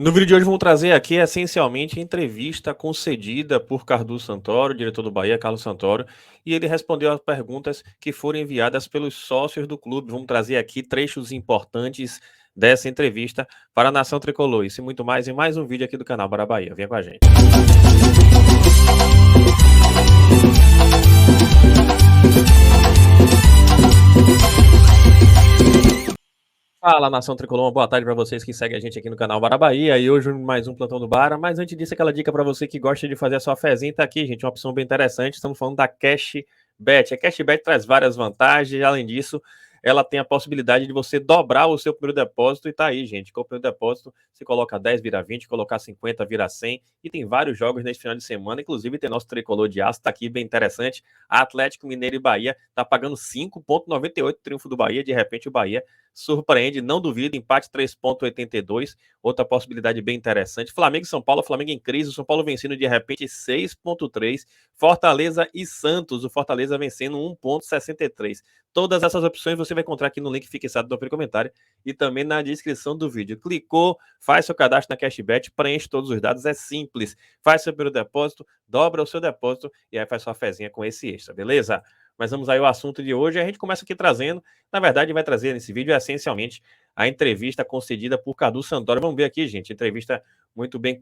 No vídeo de hoje vamos trazer aqui essencialmente a entrevista concedida por Carlos Santoro, diretor do Bahia, Carlos Santoro, e ele respondeu às perguntas que foram enviadas pelos sócios do clube. Vamos trazer aqui trechos importantes dessa entrevista para a Nação Tricolor. Isso e muito mais em mais um vídeo aqui do canal Bora Bahia. Venha com a gente. Fala, Nação Tricolor, uma boa tarde para vocês que seguem a gente aqui no canal Bara Bahia, e hoje mais um Plantão do Bara, mas antes disso, aquela dica para você que gosta de fazer a sua fezinha, tá aqui, gente, uma opção bem interessante, estamos falando da Cashbet. A Cashbet traz várias vantagens, além disso, ela tem a possibilidade de você dobrar o seu primeiro depósito, e tá aí, gente, com o primeiro depósito, você coloca 10, vira 20, colocar 50, vira 100, e tem vários jogos nesse final de semana, inclusive tem nosso Tricolor de Aço, tá aqui, bem interessante, Atlético Mineiro e Bahia, tá pagando 5,98 triunfo do Bahia, de repente o Bahia surpreende, não duvido, empate 3,82, outra possibilidade bem interessante. Flamengo e São Paulo, Flamengo em crise, o São Paulo vencendo de repente 6,3, Fortaleza e Santos, o Fortaleza vencendo 1,63. Todas essas opções você vai encontrar aqui no link fixado no primeiro comentário e também na descrição do vídeo. Clicou, faz seu cadastro na Cashbet, preenche todos os dados, é simples, faz seu primeiro depósito, dobra o seu depósito e aí faz sua fezinha com esse extra, beleza? Mas vamos aí ao assunto de hoje. A gente começa aqui trazendo, na verdade, vai trazer nesse vídeo essencialmente a entrevista concedida por Carlos Santoro. Vamos ver aqui, gente, entrevista muito bem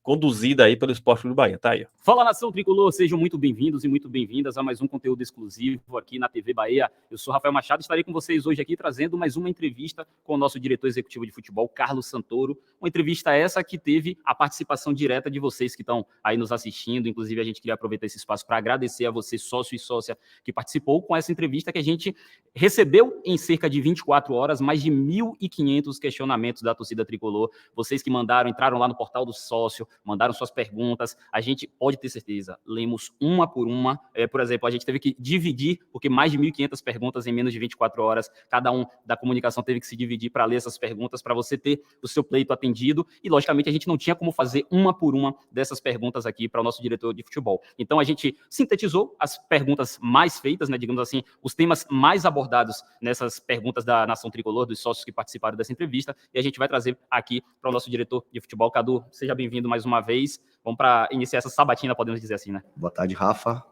conduzida aí pelo Esporte Clube Bahia, tá aí. Fala, Nação Tricolor, sejam muito bem-vindos e muito bem-vindas a mais um conteúdo exclusivo aqui na TV Bahia. Eu sou Rafael Machado, estarei com vocês hoje aqui trazendo mais uma entrevista com o nosso diretor executivo de futebol, Carlos Santoro. Uma entrevista essa que teve a participação direta de vocês que estão aí nos assistindo. Inclusive, a gente queria aproveitar esse espaço para agradecer a você, sócio e sócia, que participou com essa entrevista que a gente recebeu em cerca de 24 horas, mais de 1.500 questionamentos da torcida tricolor. Vocês que entraram lá no portal do sócio, mandaram suas perguntas, a gente pode ter certeza, lemos uma por uma. Por exemplo, a gente teve que dividir, porque mais de 1.500 perguntas em menos de 24 horas, cada um da comunicação teve que se dividir para ler essas perguntas, para você ter o seu pleito atendido, e logicamente a gente não tinha como fazer uma por uma dessas perguntas aqui para o nosso diretor de futebol. Então a gente sintetizou as perguntas mais feitas, né, digamos assim, os temas mais abordados nessas perguntas da Nação Tricolor, dos sócios que participaram dessa entrevista, e a gente vai trazer aqui para o nosso diretor de futebol. Cadu, seja bem-vindo mais uma vez. Vamos para iniciar essa sabatina, podemos dizer assim, né? Boa tarde, Rafa.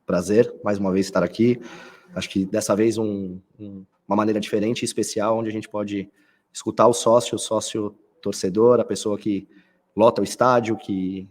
Prazer, mais uma vez, estar aqui. Acho que dessa vez uma maneira diferente e especial, onde a gente pode escutar o sócio torcedor, a pessoa que lota o estádio, que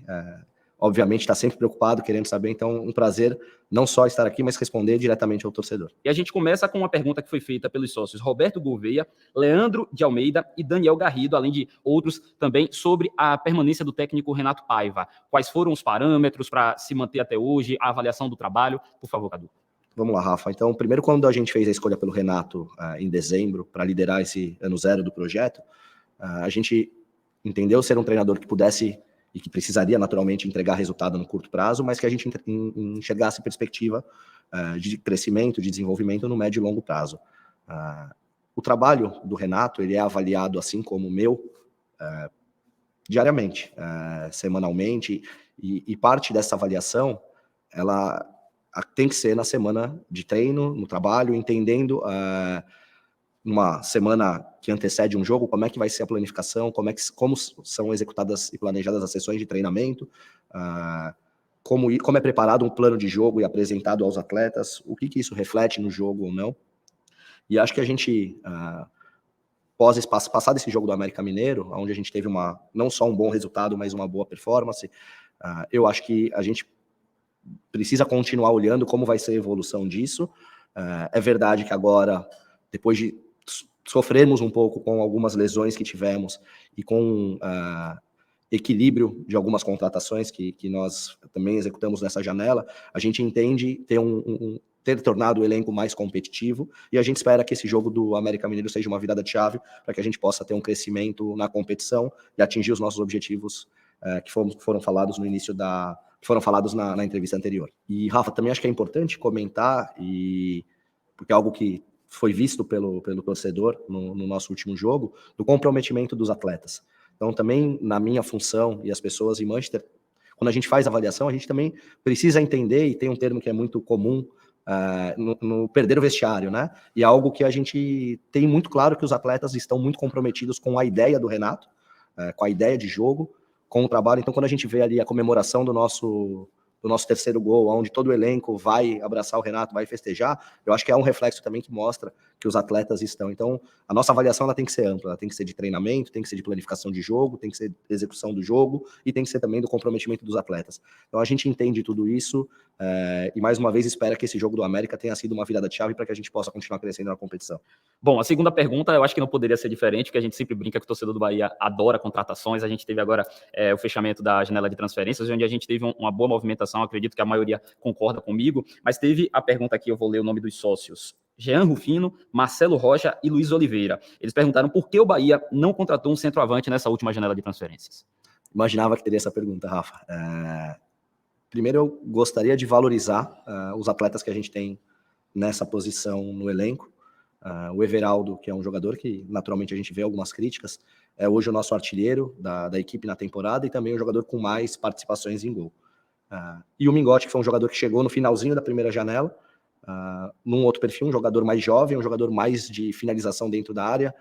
obviamente está sempre preocupado, querendo saber. Então, um prazer não só estar aqui, mas responder diretamente ao torcedor. E a gente começa com uma pergunta que foi feita pelos sócios Roberto Gouveia, Leandro de Almeida e Daniel Garrido, além de outros também, sobre a permanência do técnico Renato Paiva. Quais foram os parâmetros para se manter até hoje, a avaliação do trabalho? Por favor, Cadu. Vamos lá, Rafa. Então, primeiro, quando a gente fez a escolha pelo Renato em dezembro, para liderar esse ano zero do projeto, a gente entendeu ser um treinador que pudesse e que precisaria naturalmente entregar resultado no curto prazo, mas que a gente enxergasse perspectiva de crescimento, de desenvolvimento no médio e longo prazo. O trabalho do Renato, ele é avaliado, assim como o meu, diariamente, semanalmente, e parte dessa avaliação, ela tem que ser na semana de treino, no trabalho, entendendo numa semana que antecede um jogo, como é que vai ser a planificação, como são executadas e planejadas as sessões de treinamento, como é preparado um plano de jogo e apresentado aos atletas, o que isso reflete no jogo ou não. E acho que a gente, passado esse jogo do América Mineiro, onde a gente teve não só um bom resultado, mas uma boa performance, eu acho que a gente precisa continuar olhando como vai ser a evolução disso. É verdade que agora, depois de sofrermos um pouco com algumas lesões que tivemos e com equilíbrio de algumas contratações que nós também executamos nessa janela, a gente entende ter tornado o elenco mais competitivo, e a gente espera que esse jogo do América Mineiro seja uma virada de chave para que a gente possa ter um crescimento na competição e atingir os nossos objetivos que foram falados no início foram falados na entrevista anterior. E, Rafa, também acho que é importante comentar, porque é algo que foi visto pelo torcedor no nosso último jogo, do comprometimento dos atletas. Então, também, na minha função, e as pessoas em Manchester, quando a gente faz avaliação, a gente também precisa entender, e tem um termo que é muito comum, no perder o vestiário, né? E é algo que a gente tem muito claro que os atletas estão muito comprometidos com a ideia do Renato, com a ideia de jogo, com o trabalho. Então, quando a gente vê ali a comemoração do nosso terceiro gol, onde todo o elenco vai abraçar o Renato, vai festejar, eu acho que é um reflexo também que mostra que os atletas estão. Então, a nossa avaliação ela tem que ser ampla, ela tem que ser de treinamento, tem que ser de planificação de jogo, tem que ser de execução do jogo e tem que ser também do comprometimento dos atletas. Então, a gente entende tudo isso e, mais uma vez, espera que esse jogo do América tenha sido uma virada de chave para que a gente possa continuar crescendo na competição. Bom, a segunda pergunta, eu acho que não poderia ser diferente, porque a gente sempre brinca que o torcedor do Bahia adora contratações. A gente teve agora o fechamento da janela de transferências, onde a gente teve uma boa movimentação, acredito que a maioria concorda comigo, mas teve a pergunta aqui, eu vou ler o nome dos sócios. Jean Rufino, Marcelo Rocha e Luiz Oliveira. Eles perguntaram por que o Bahia não contratou um centroavante nessa última janela de transferências. Imaginava que teria essa pergunta, Rafa. Primeiro, eu gostaria de valorizar os atletas que a gente tem nessa posição no elenco. O Everaldo, que é um jogador que naturalmente a gente vê algumas críticas, é hoje o nosso artilheiro da equipe na temporada e também um jogador com mais participações em gol. E o Mingotti, que foi um jogador que chegou no finalzinho da primeira janela, num outro perfil, um jogador mais jovem, um jogador mais de finalização dentro da área,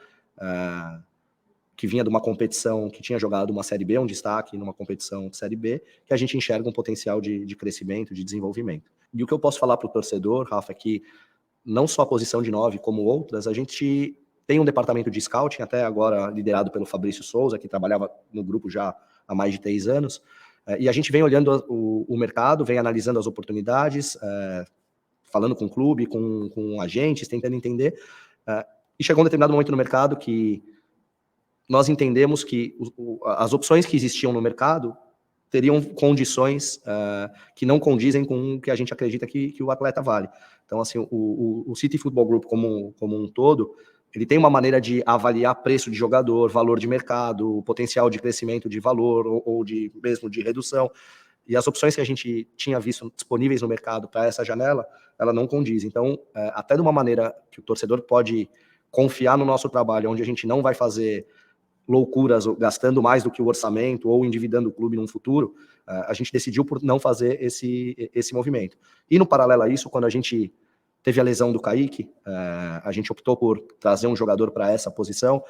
que vinha de uma competição que tinha jogado uma Série B, um destaque numa competição de Série B, que a gente enxerga um potencial de crescimento, de desenvolvimento. E o que eu posso falar para o torcedor, Rafa, é que não só a posição de 9 como outras, a gente tem um departamento de scouting, até agora liderado pelo Fabrício Souza, que trabalhava no grupo já há mais de 3 anos, e a gente vem olhando o mercado, vem analisando as oportunidades, falando com o clube, com agentes, tentando entender, e chegou um determinado momento no mercado que nós entendemos que as opções que existiam no mercado teriam condições que não condizem com o que a gente acredita que o atleta vale. Então, assim, o City Football Group como um todo, ele tem uma maneira de avaliar preço de jogador, valor de mercado, potencial de crescimento de valor ou mesmo de redução. E as opções que a gente tinha visto disponíveis no mercado para essa janela, ela não condiz. Então, até de uma maneira que o torcedor pode confiar no nosso trabalho, onde a gente não vai fazer loucuras, gastando mais do que o orçamento ou endividando o clube num futuro, a gente decidiu por não fazer esse movimento. E no paralelo a isso, quando a gente teve a lesão do Kaique, a gente optou por trazer um jogador para essa posição.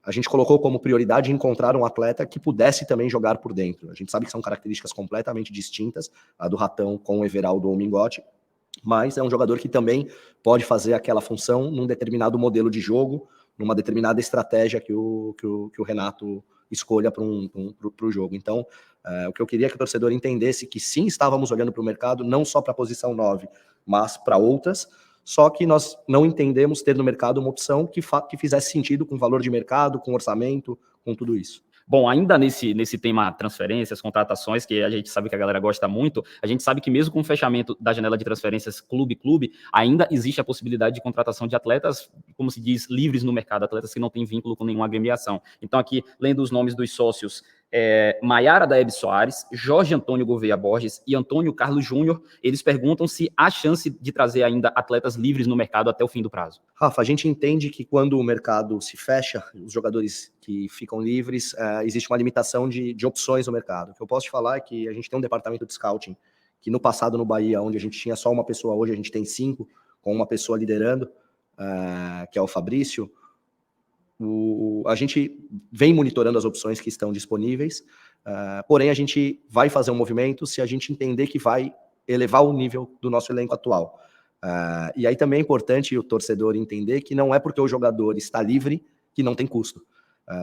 A gente colocou como prioridade encontrar um atleta que pudesse também jogar por dentro. A gente sabe que são características completamente distintas, a do Ratão com o Everaldo ou o Mingotti, mas é um jogador que também pode fazer aquela função num determinado modelo de jogo, numa determinada estratégia que o Renato escolha para o jogo. Então, o que eu queria que o torcedor entendesse que sim, estávamos olhando para o mercado, não só para a posição 9, mas para outras, só que nós não entendemos ter no mercado uma opção que fizesse sentido com valor de mercado, com orçamento, com tudo isso. Bom, ainda nesse tema transferências, contratações, que a gente sabe que a galera gosta muito, a gente sabe que mesmo com o fechamento da janela de transferências clube-clube, ainda existe a possibilidade de contratação de atletas, como se diz, livres no mercado, atletas que não têm vínculo com nenhuma agremiação. Então aqui, lendo os nomes dos sócios, Maiara Daeb Soares, Jorge Antônio Gouveia Borges e Antônio Carlos Júnior, eles perguntam se há chance de trazer ainda atletas livres no mercado até o fim do prazo. Rafa, a gente entende que quando o mercado se fecha, os jogadores que ficam livres, existe uma limitação de opções no mercado. O que eu posso te falar é que a gente tem um departamento de scouting, que no passado no Bahia, onde a gente tinha só uma pessoa, hoje a gente tem 5, com uma pessoa liderando, que é o Fabrício. A gente vem monitorando as opções que estão disponíveis, porém a gente vai fazer um movimento se a gente entender que vai elevar o nível do nosso elenco atual. E aí também é importante o torcedor entender que não é porque o jogador está livre que não tem custo.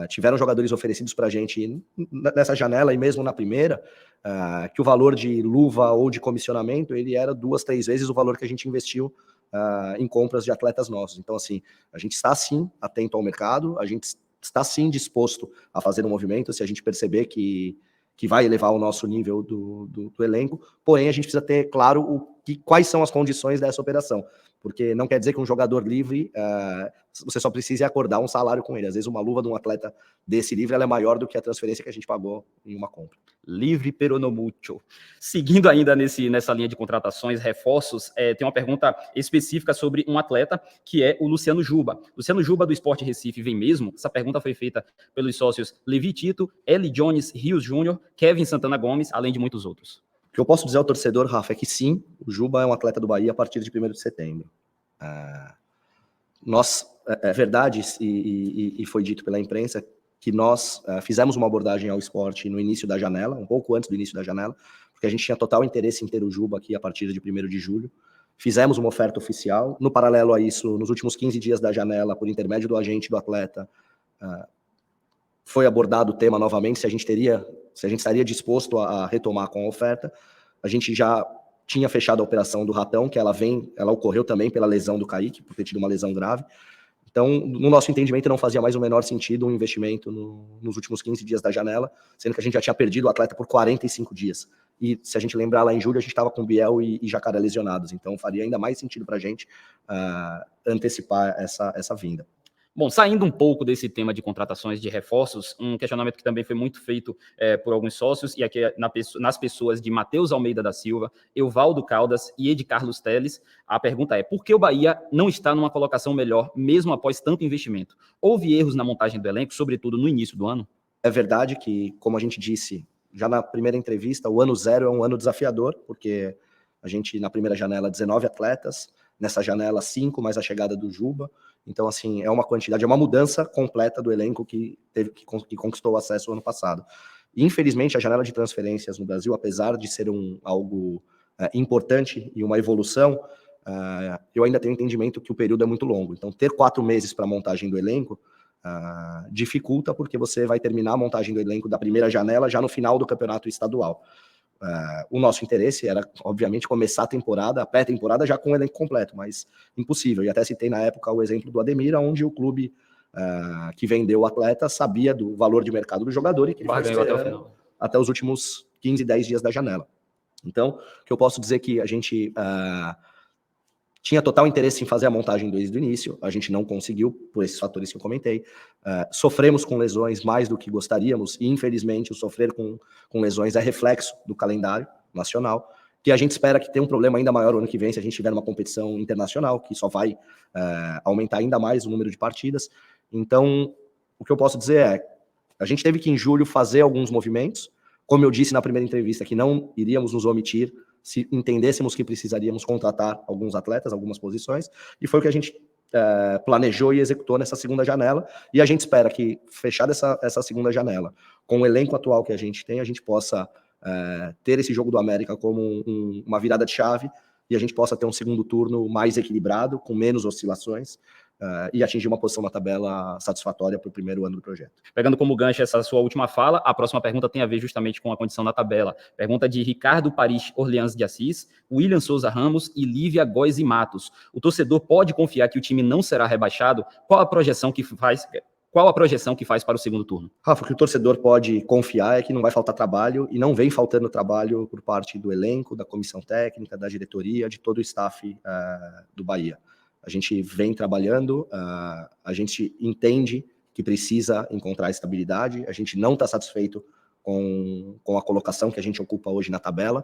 Tiveram jogadores oferecidos para a gente nessa janela e mesmo na primeira, que o valor de luva ou de comissionamento ele era 2, 3 vezes o valor que a gente investiu em compras de atletas nossos. Então, assim, a gente está sim atento ao mercado, a gente está sim disposto a fazer um movimento se a gente perceber que vai elevar o nosso nível do elenco, porém a gente precisa ter claro quais são as condições dessa operação, porque não quer dizer que um jogador livre, você só precise acordar um salário com ele. Às vezes uma luva de um atleta desse livre ela é maior do que a transferência que a gente pagou em uma compra. Livre pero no mucho. Seguindo ainda nessa linha de contratações, reforços, tem uma pergunta específica sobre um atleta que é o Luciano Juba. Luciano Juba do Sport Recife vem mesmo? Essa pergunta foi feita pelos sócios Levi Tito, Eli Jones Rios Júnior, Kevin Santana Gomes, além de muitos outros. O que eu posso dizer ao torcedor, Rafa, é que sim, o Juba é um atleta do Bahia a partir de 1º de setembro. É verdade, e foi dito pela imprensa, que nós fizemos uma abordagem ao esporte no início da janela, um pouco antes do início da janela, porque a gente tinha total interesse em ter o Juba aqui a partir de 1º de julho. Fizemos uma oferta oficial. No paralelo a isso, nos últimos 15 dias da janela, por intermédio do agente do atleta, foi abordado o tema novamente, se a gente estaria disposto a retomar com a oferta. A gente já tinha fechado a operação do Ratão, que ela ocorreu também pela lesão do Kaique, por ter tido uma lesão grave. Então, no nosso entendimento, não fazia mais o menor sentido um investimento nos últimos 15 dias da janela, sendo que a gente já tinha perdido o atleta por 45 dias. E se a gente lembrar, lá em julho, a gente estava com Biel e Jacaré lesionados. Então, faria ainda mais sentido para a gente antecipar essa vinda. Bom, saindo um pouco desse tema de contratações de reforços, um questionamento que também foi muito feito por alguns sócios, e aqui nas pessoas de Matheus Almeida da Silva, Euvaldo Caldas e Ed Carlos Teles, a pergunta é: por que o Bahia não está numa colocação melhor, mesmo após tanto investimento? Houve erros na montagem do elenco, sobretudo no início do ano? É verdade que, como a gente disse já na primeira entrevista, o ano 0 é um ano desafiador, porque a gente, na primeira janela, 19 atletas, nessa janela 5, mais a chegada do Juba. Então, assim, é uma mudança completa do elenco que conquistou o acesso ano passado. E, infelizmente, a janela de transferências no Brasil, apesar de ser algo importante e uma evolução, eu ainda tenho entendimento que o período é muito longo. Então, ter 4 meses para a montagem do elenco dificulta, porque você vai terminar a montagem do elenco da primeira janela já no final do campeonato estadual. O nosso interesse era, obviamente, começar a pré-temporada já com o elenco completo, mas impossível. E até citei na época o exemplo do Ademir, onde o clube que vendeu o atleta sabia do valor de mercado do jogador e que ele foi esperando até os últimos 15, 10 dias da janela. Então, o que eu posso dizer é que a gente tinha total interesse em fazer a montagem desde o início, a gente não conseguiu, por esses fatores que eu comentei. Sofremos com lesões mais do que gostaríamos, e infelizmente o sofrer com lesões é reflexo do calendário nacional, que a gente espera que tenha um problema ainda maior o ano que vem, se a gente tiver uma competição internacional, que só vai aumentar ainda mais o número de partidas. Então, o que eu posso dizer é, a gente teve que em julho fazer alguns movimentos, como eu disse na primeira entrevista, que não iríamos nos omitir se entendêssemos que precisaríamos contratar alguns atletas, algumas posições, e foi o que a gente planejou e executou nessa segunda janela, e a gente espera que, fechada essa segunda janela, com o elenco atual que a gente tem, a gente possa ter esse jogo do América como uma virada de chave, e a gente possa ter um segundo turno mais equilibrado, com menos oscilações, e atingir uma posição na tabela satisfatória para o primeiro ano do projeto. Pegando como gancho essa sua última fala, a próxima pergunta tem a ver justamente com a condição da tabela. Pergunta de Ricardo Paris Orleans de Assis, William Souza Ramos e Lívia Góes e Matos. O torcedor pode confiar que o time não será rebaixado? Qual a projeção que faz para o segundo turno? Rafa, o que o torcedor pode confiar é que não vai faltar trabalho, e não vem faltando trabalho por parte do elenco, da comissão técnica, da diretoria, de todo o staff do Bahia. A gente vem trabalhando, a gente entende que precisa encontrar estabilidade, a gente não está satisfeito com a colocação que a gente ocupa hoje na tabela,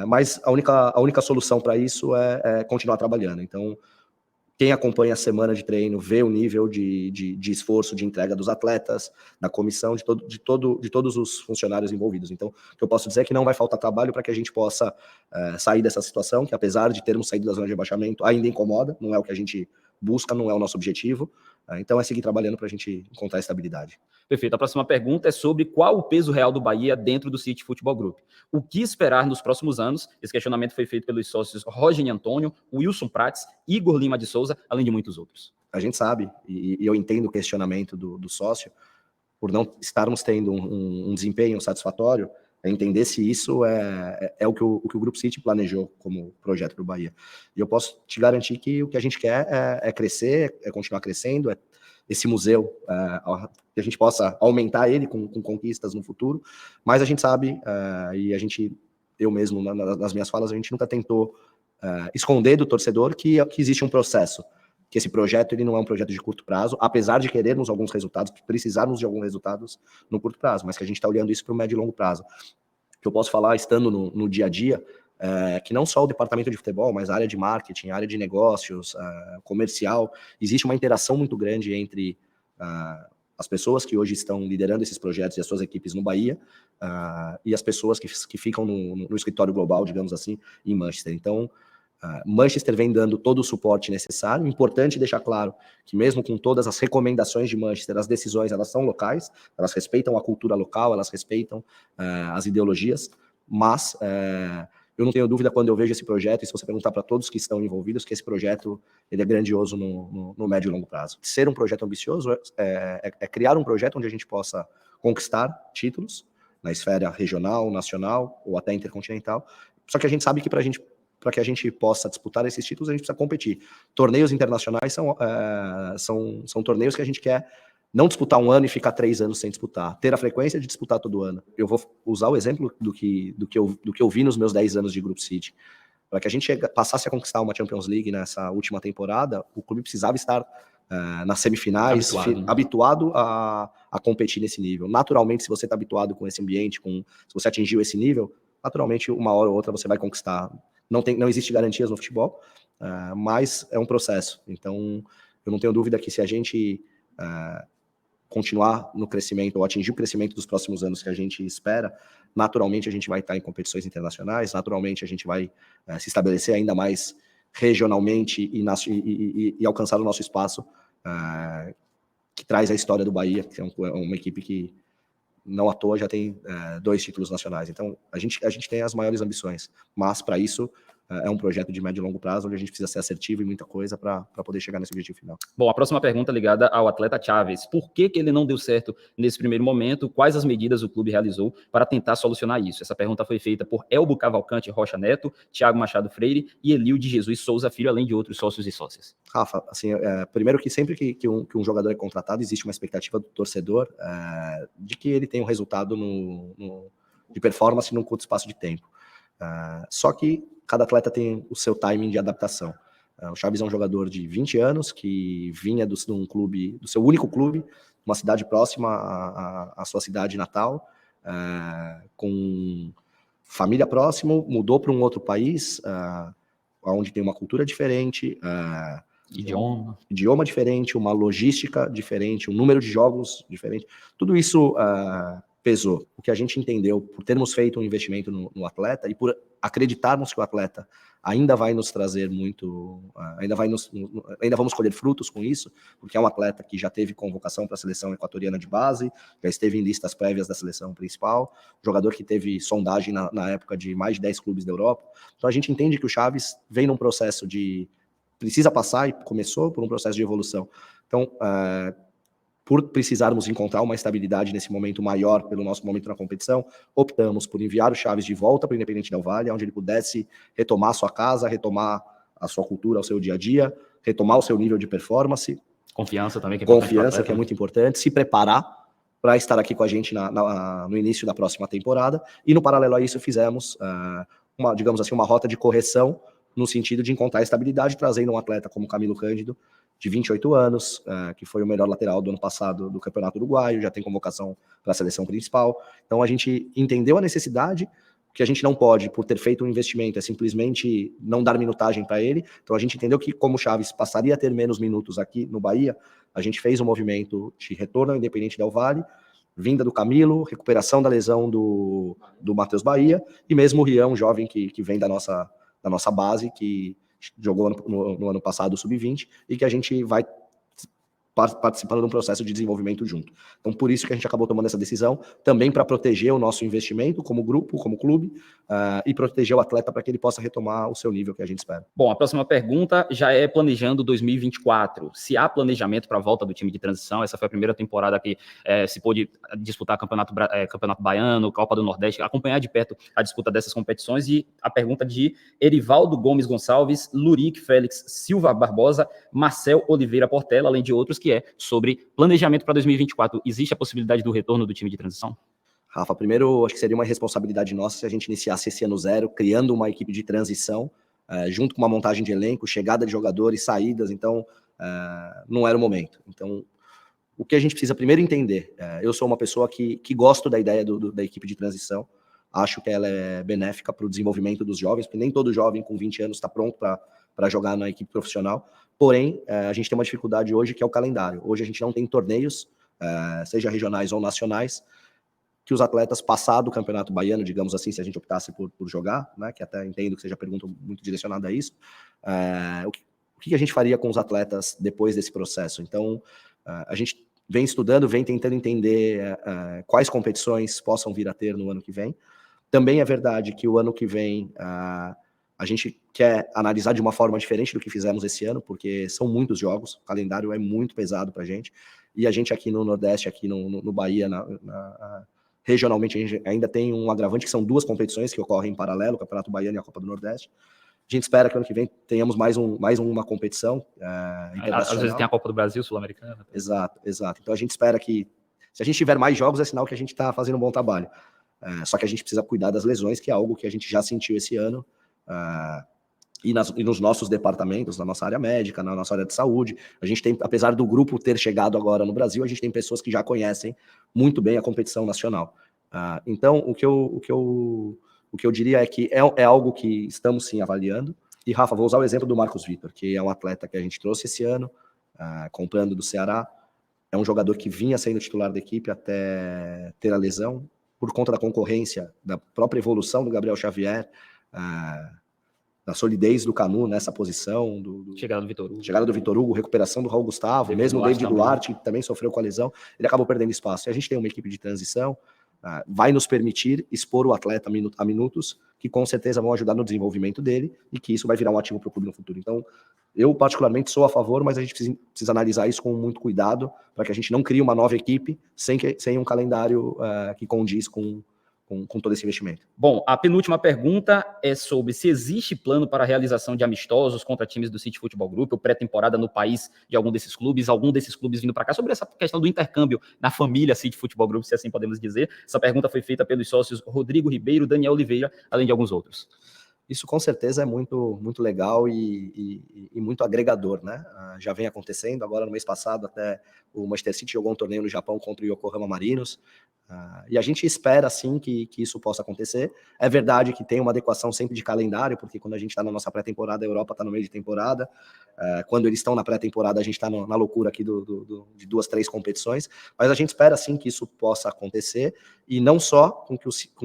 mas a única solução para isso é continuar trabalhando. Então, quem acompanha a semana de treino vê o nível de esforço, de entrega dos atletas, da comissão, de todos os funcionários envolvidos. Então, o que eu posso dizer é que não vai faltar trabalho para que a gente possa sair dessa situação, que apesar de termos saído da zona de rebaixamento, ainda incomoda, não é o que a gente busca, não é o nosso objetivo. Então, é seguir trabalhando para a gente encontrar estabilidade. Perfeito. A próxima pergunta é sobre qual o peso real do Bahia dentro do City Futebol Group. O que esperar nos próximos anos? Esse questionamento foi feito pelos sócios Roger Antônio, Wilson Prates, Igor Lima de Souza, além de muitos outros. A gente sabe, e eu entendo o questionamento do sócio, por não estarmos tendo um desempenho satisfatório, entender se isso é o que o Grupo City planejou como projeto para o Bahia. E eu posso te garantir que o que a gente quer é crescer, é continuar crescendo, é esse museu, que a gente possa aumentar ele com conquistas no futuro, mas a gente sabe, e eu mesmo, nas minhas falas, a gente nunca tentou esconder do torcedor que existe um processo, que esse projeto ele não é um projeto de curto prazo, apesar de querermos alguns resultados, precisarmos de alguns resultados no curto prazo, mas que a gente está olhando isso para o médio e longo prazo. O que eu posso falar, estando no dia a dia, que não só o departamento de futebol, mas a área de marketing, a área de negócios, comercial, existe uma interação muito grande entre as pessoas que hoje estão liderando esses projetos e as suas equipes no Bahia, e as pessoas que ficam no escritório global, digamos assim, em Manchester. Então, Manchester vem dando todo o suporte necessário. Importante deixar claro que mesmo com todas as recomendações de Manchester, as decisões elas são locais, elas respeitam a cultura local, elas respeitam as ideologias, mas eu não tenho dúvida quando eu vejo esse projeto, e se você perguntar para todos que estão envolvidos, que esse projeto ele é grandioso no médio e longo prazo. Ser um projeto ambicioso é criar um projeto onde a gente possa conquistar títulos na esfera regional, nacional ou até intercontinental, só que a gente sabe que para que a gente possa disputar esses títulos, a gente precisa competir. Torneios internacionais são torneios que a gente quer não disputar um ano e ficar 3 anos sem disputar, ter a frequência de disputar todo ano. Eu vou usar o exemplo do que eu vi nos meus 10 anos de Group City. Para que a gente passasse a conquistar uma Champions League nessa última temporada, o clube precisava estar nas semifinais, habituado a competir nesse nível. Naturalmente, se você está habituado com esse ambiente, se você atingiu esse nível, naturalmente, uma hora ou outra você vai conquistar. Não existe garantias no futebol, mas é um processo. Então, eu não tenho dúvida que se a gente continuar no crescimento ou atingir o crescimento dos próximos anos que a gente espera, naturalmente a gente vai estar em competições internacionais, naturalmente a gente vai se estabelecer ainda mais regionalmente e alcançar o nosso espaço, que traz a história do Bahia, que é uma equipe que não à toa já tem 2 títulos nacionais. Então, a gente tem as maiores ambições, mas para isso é um projeto de médio e longo prazo, onde a gente precisa ser assertivo em muita coisa para poder chegar nesse objetivo final. Bom, a próxima pergunta é ligada ao atleta Chaves. Por que ele não deu certo nesse primeiro momento? Quais as medidas o clube realizou para tentar solucionar isso? Essa pergunta foi feita por Elbo Cavalcante Rocha Neto, Thiago Machado Freire e Elil de Jesus Souza Filho, além de outros sócios e sócias. Rafa, assim, primeiro que sempre que um jogador é contratado, existe uma expectativa do torcedor de que ele tenha um resultado de performance num curto espaço de tempo. Só que cada atleta tem o seu timing de adaptação. O Chaves é um jogador de 20 anos que vinha do seu único clube, uma cidade próxima à sua cidade natal, com família próxima, mudou para um outro país, onde tem uma cultura diferente, idioma diferente, uma logística diferente, um número de jogos diferente. Tudo isso pesou. O que a gente entendeu, por termos feito um investimento no atleta e por acreditarmos que o atleta ainda vai nos trazer muito, ainda vamos colher frutos com isso, porque é um atleta que já teve convocação para a seleção equatoriana de base, já esteve em listas prévias da seleção principal, jogador que teve sondagem na época de mais de 10 clubes da Europa. Então a gente entende que o Chaves vem num processo precisa passar e começou por um processo de evolução. Então, por precisarmos encontrar uma estabilidade nesse momento maior, pelo nosso momento na competição, optamos por enviar o Chaves de volta para o Independente Del Valle, onde ele pudesse retomar a sua casa, retomar a sua cultura, o seu dia a dia, retomar o seu nível de performance. Confiança também, que é muito importante, se preparar para estar aqui com a gente no início da próxima temporada. E no paralelo a isso fizemos, digamos assim, uma rota de correção no sentido de encontrar estabilidade, trazendo um atleta como Camilo Cândido, de 28 anos, que foi o melhor lateral do ano passado do Campeonato Uruguaio, já tem convocação para a seleção principal. Então a gente entendeu a necessidade, que a gente não pode, por ter feito um investimento, é simplesmente não dar minutagem para ele. Então a gente entendeu que, como o Chaves passaria a ter menos minutos aqui no Bahia, a gente fez um movimento de retorno ao Independente Del Valle, vinda do Camilo, recuperação da lesão do Matheus Bahia, e mesmo o Rian, um jovem que vem da nossa base, que jogou no ano passado o Sub-20, e que a gente vai participando de um processo de desenvolvimento junto. Então, por isso que a gente acabou tomando essa decisão, também para proteger o nosso investimento como grupo, como clube, e proteger o atleta para que ele possa retomar o seu nível que a gente espera. Bom, a próxima pergunta já é planejando 2024. Se há planejamento para a volta do time de transição, essa foi a primeira temporada que se pôde disputar Campeonato Baiano, Copa do Nordeste, acompanhar de perto a disputa dessas competições, e a pergunta de Erivaldo Gomes Gonçalves, Lurique Félix Silva Barbosa, Marcel Oliveira Portela, além de outros, que é sobre planejamento para 2024. Existe a possibilidade do retorno do time de transição? Rafa, primeiro, acho que seria uma responsabilidade nossa se a gente iniciasse esse ano zero, criando uma equipe de transição, junto com uma montagem de elenco, chegada de jogadores, saídas, então não era o momento. Então, o que a gente precisa primeiro entender, eu sou uma pessoa que gosto da ideia da equipe de transição, acho que ela é benéfica para o desenvolvimento dos jovens, porque nem todo jovem com 20 anos está pronto para jogar na equipe profissional. Porém, a gente tem uma dificuldade hoje que é o calendário. Hoje a gente não tem torneios, seja regionais ou nacionais, que os atletas, passado o Campeonato Baiano, digamos assim, se a gente optasse por jogar, né, que até entendo que seja pergunta muito direcionada a isso, o que a gente faria com os atletas depois desse processo? Então, a gente vem estudando, vem tentando entender quais competições possam vir a ter no ano que vem. Também é verdade que o ano que vem a gente quer analisar de uma forma diferente do que fizemos esse ano, porque são muitos jogos, o calendário é muito pesado para a gente, e a gente aqui no Nordeste, aqui no Bahia, regionalmente, a gente ainda tem um agravante, que são 2 competições que ocorrem em paralelo, o Campeonato Baiano e a Copa do Nordeste. A gente espera que ano que vem tenhamos mais uma competição internacional. Às vezes tem a Copa do Brasil, Sul-Americana. Exato. Então a gente espera que, se a gente tiver mais jogos, é sinal que a gente está fazendo um bom trabalho. Só que a gente precisa cuidar das lesões, que é algo que a gente já sentiu esse ano, e nos nossos departamentos, na nossa área médica, na nossa área de saúde. A gente tem, apesar do grupo ter chegado agora no Brasil, a gente tem pessoas que já conhecem muito bem a competição nacional. Então, o que eu diria é que é algo que estamos sim avaliando. E, Rafa, vou usar o exemplo do Marcos Vitor, que é um atleta que a gente trouxe esse ano, comprando do Ceará. É um jogador que vinha sendo titular da equipe até ter a lesão, por conta da concorrência, da própria evolução do Gabriel Xavier, da solidez do Canu nessa posição, chegada do Vitor Hugo, recuperação do Raul Gustavo, mesmo o David Duarte, que também sofreu com a lesão, ele acabou perdendo espaço. E a gente tem uma equipe de transição, vai nos permitir expor o atleta a minutos, que com certeza vão ajudar no desenvolvimento dele, e que isso vai virar um ativo para o clube no futuro. Então, eu particularmente sou a favor, mas a gente precisa analisar isso com muito cuidado, para que a gente não crie uma nova equipe sem um calendário que condiz com todo esse investimento. Bom, a penúltima pergunta é sobre se existe plano para a realização de amistosos contra times do City Futebol Group, ou pré-temporada no país de algum desses clubes vindo para cá, sobre essa questão do intercâmbio na família City Futebol Group, se assim podemos dizer. Essa pergunta foi feita pelos sócios Rodrigo Ribeiro, Daniel Oliveira, além de alguns outros. Isso com certeza é muito, muito legal e muito agregador, né? Já vem acontecendo, agora no mês passado até o Manchester City jogou um torneio no Japão contra o Yokohama Marinos, e a gente espera sim que isso possa acontecer. É verdade que tem uma adequação sempre de calendário, porque quando a gente está na nossa pré-temporada, a Europa está no meio de temporada, quando eles estão na pré-temporada, a gente está na loucura aqui de 2, 3 competições, mas a gente espera sim que isso possa acontecer, e não só com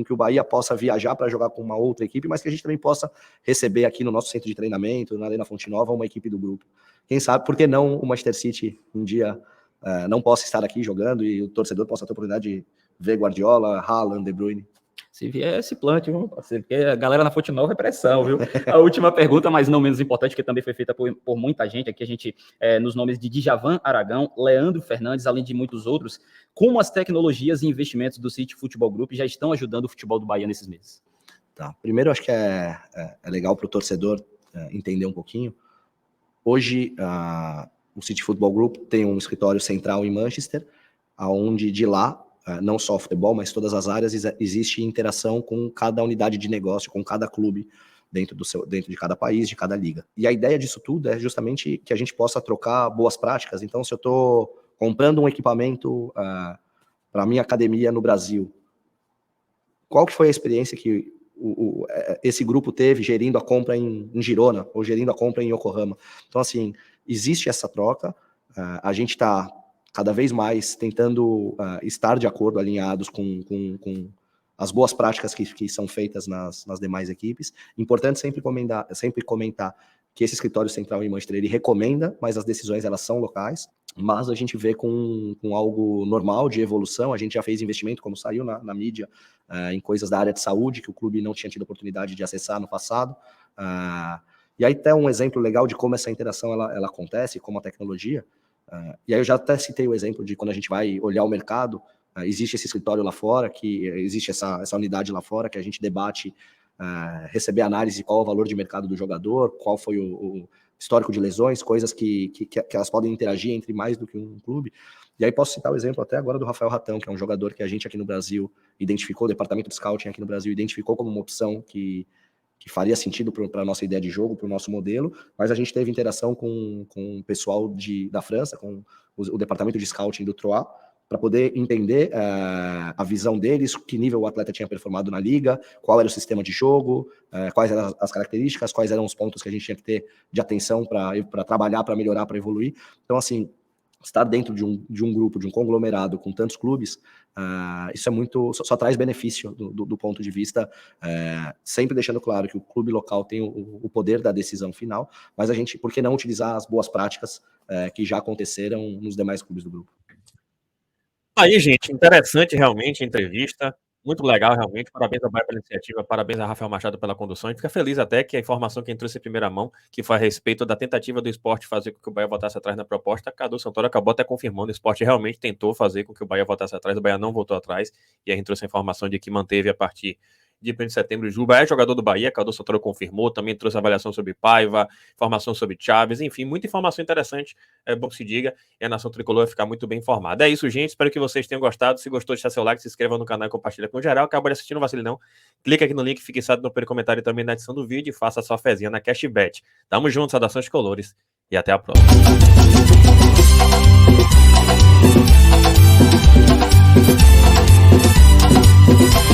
que o Bahia possa viajar para jogar com uma outra equipe, mas que a gente também possa receber aqui no nosso centro de treinamento, na Arena Fonte Nova, uma equipe do grupo. Quem sabe, por que não o Manchester City um dia não possa estar aqui jogando e o torcedor possa ter a oportunidade de ver Guardiola, Haaland, De Bruyne. Se vier esse plante, porque a galera na Fonte Nova é pressão, viu? A última pergunta, mas não menos importante, que também foi feita por muita gente, aqui a gente, nos nomes de Djavan Aragão, Leandro Fernandes, além de muitos outros, como as tecnologias e investimentos do City Futebol Group já estão ajudando o futebol do Bahia nesses meses? Tá. Primeiro, acho que é legal para o torcedor entender um pouquinho. Hoje, o City Futebol Group tem um escritório central em Manchester, onde de lá, não só o futebol, mas todas as áreas, existe interação com cada unidade de negócio, com cada clube dentro de cada país, de cada liga. E a ideia disso tudo é justamente que a gente possa trocar boas práticas. Então, se eu estou comprando um equipamento para a minha academia no Brasil, qual que foi a experiência que esse grupo teve gerindo a compra em Girona ou gerindo a compra em Yokohama? Então, assim, existe essa troca, a gente está cada vez mais tentando estar de acordo, alinhados com as boas práticas que são feitas nas demais equipes. Importante sempre comentar que esse escritório central em Manchester, ele recomenda, mas as decisões elas são locais, mas a gente vê com algo normal de evolução. A gente já fez investimento, como saiu na mídia, em coisas da área de saúde que o clube não tinha tido oportunidade de acessar no passado. E aí até um exemplo legal de como essa interação ela acontece, como a tecnologia. E aí eu já até citei o exemplo de quando a gente vai olhar o mercado, existe esse escritório lá fora, que existe essa unidade lá fora, que a gente debate, receber análise de qual é o valor de mercado do jogador, qual foi o histórico de lesões, coisas que elas podem interagir entre mais do que um clube. E aí posso citar o exemplo até agora do Rafael Ratão, que é um jogador que a gente aqui no Brasil identificou, o departamento de scouting aqui no Brasil identificou como uma opção que faria sentido para a nossa ideia de jogo, para o nosso modelo, mas a gente teve interação com o pessoal da França, com o departamento de scouting do Troyes, para poder entender a visão deles, que nível o atleta tinha performado na liga, qual era o sistema de jogo, quais eram as características, quais eram os pontos que a gente tinha que ter de atenção para trabalhar, para melhorar, para evoluir. Então, assim, estar dentro de um grupo, de um conglomerado com tantos clubes, isso é muito, só traz benefício do ponto de vista, sempre deixando claro que o clube local tem o poder da decisão final, mas a gente, por que não utilizar as boas práticas que já aconteceram nos demais clubes do grupo? Aí, gente, interessante realmente a entrevista, muito legal realmente, parabéns ao Bahia pela iniciativa, parabéns a Rafael Machado pela condução, a gente fica feliz até que a informação que entrou em primeira mão, que foi a respeito da tentativa do Sport fazer com que o Bahia voltasse atrás na proposta, Cadu Santoro acabou até confirmando, o Sport realmente tentou fazer com que o Bahia voltasse atrás, o Bahia não voltou atrás, e a gente trouxe a informação de que manteve a partir de 1º de setembro, o Bahia é jogador do Bahia, Cadu Santoro confirmou, também trouxe avaliação sobre Paiva, informação sobre Chaves, enfim, muita informação interessante, é bom que se diga, e a Nação Tricolor vai ficar muito bem informada. É isso, gente, espero que vocês tenham gostado, se gostou, deixa seu like, se inscreva no canal e compartilha com geral, acabou de assistir, não vacile não, clica aqui no link fixado no primeiro comentário e também na edição do vídeo e faça a sua fezinha na Cashbet. Tamo junto, saudações colores e até a próxima.